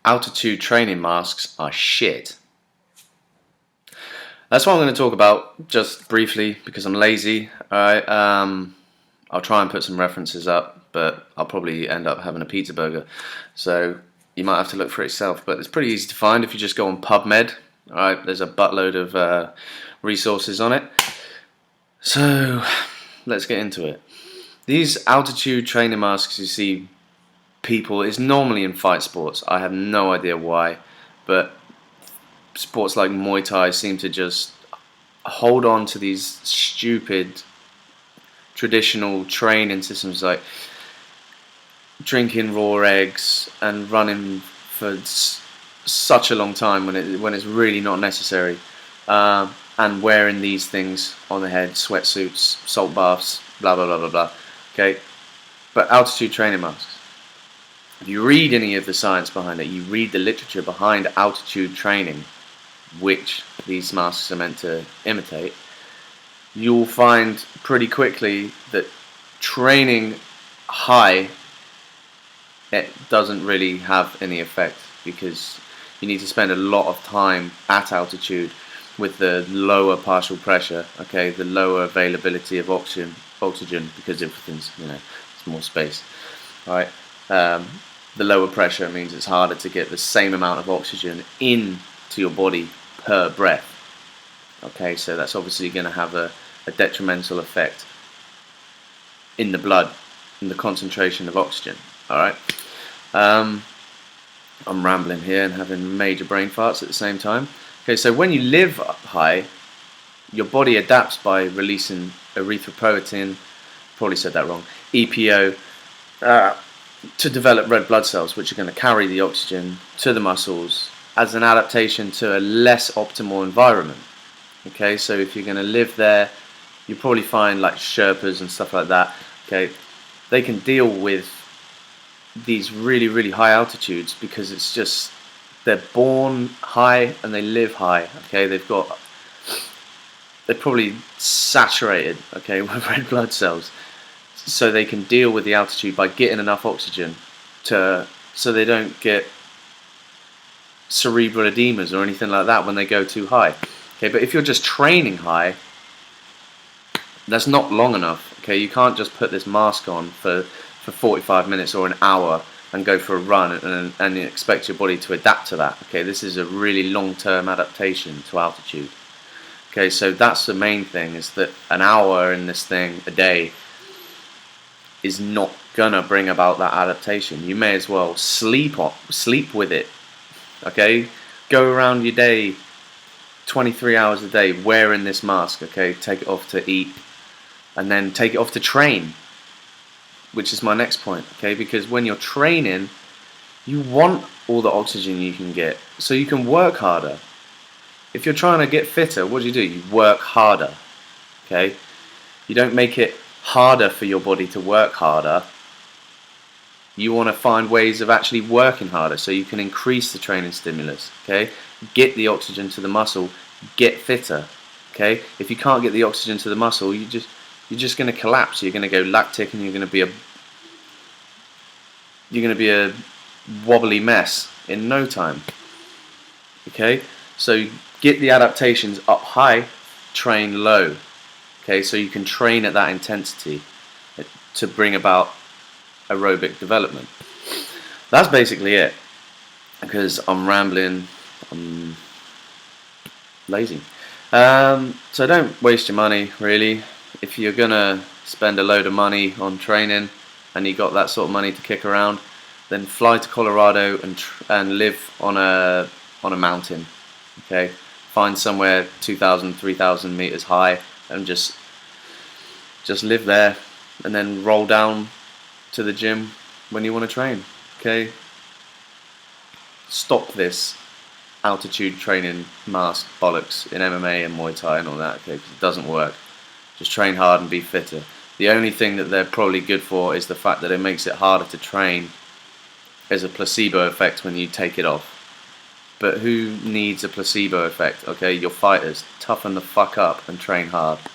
altitude training masks are shit. That's what I'm going to talk about just briefly because I'm lazy. Alright, I'll try and put some references up, but I'll probably end up having a pizza burger. So you might have to look for it yourself, but it's pretty easy to find if you just go on PubMed. Alright, there's a buttload of resources on it. So let's get into it. These altitude training masks you see people is normally in fight sports. I have no idea why, but sports like Muay Thai seem to just hold on to these stupid traditional training systems like drinking raw eggs and running for such a long time when it's really not necessary, and wearing these things on the head, sweatsuits, salt baths, blah blah blah blah blah. Okay, but altitude training masks. If you read any of the science behind it, you read the literature behind altitude training, which these masks are meant to imitate, you'll find pretty quickly that training high, it doesn't really have any effect, because you need to spend a lot of time at altitude with the lower partial pressure, okay, the lower availability of oxygen because everything's, it's more space. Alright, the lower pressure means it's harder to get the same amount of oxygen into your body per breath. Okay, so that's obviously going to have a detrimental effect in the blood, in the concentration of oxygen. Alright, I'm rambling here and having major brain farts at the same time. Okay, so when you live up high, your body adapts by releasing erythropoietin, probably said that wrong, EPO, to develop red blood cells, which are going to carry the oxygen to the muscles as an adaptation to a less optimal environment. Okay, so if you're going to live there, you probably find like Sherpas and stuff like that. Okay, they can deal with these really, really high altitudes because it's just they're born high and they live high. Okay, they're probably saturated, okay, with red blood cells, so they can deal with the altitude by getting enough oxygen so they don't get cerebral edemas or anything like that when they go too high. Okay, but if you're just training high, that's not long enough. Okay, you can't just put this mask on for 45 minutes or an hour and go for a run and expect your body to adapt to that. Okay, this is a really long-term adaptation to altitude. Okay, so that's the main thing, is that an hour in this thing a day is not gonna bring about that adaptation. You may as well sleep with it. Okay, go around your day 23 hours a day wearing this mask. Okay, take it off to eat and then take it off to train, which is my next point. Okay, because when you're training, you want all the oxygen you can get so you can work harder. If you're trying to get fitter, what do? You work harder. Okay, you don't make it harder for your body to work harder. You want to find ways of actually working harder so you can increase the training stimulus. Okay, get the oxygen to the muscle, get fitter. Okay, if you can't get the oxygen to the muscle, you're just going to collapse. You're going to go lactic, and you're going to be a wobbly mess in no time. Okay, so get the adaptations up high, train low. Okay, so you can train at that intensity to bring about aerobic development. That's basically it, because I'm rambling, I'm lazy. So don't waste your money, really. If you're gonna spend a load of money on training and you got that sort of money to kick around, then fly to Colorado and live on a mountain. Okay, find somewhere 2,000, 3,000 meters high and just live there, and then roll down to the gym when you want to train. Okay, stop this altitude training mask bollocks in MMA and Muay Thai and all that. Okay, because it doesn't work. Just train hard and be fitter. The only thing that they're probably good for is the fact that it makes it harder to train as a placebo effect when you take it off. But who needs a placebo effect? Okay, you're fighters. Toughen the fuck up and train hard.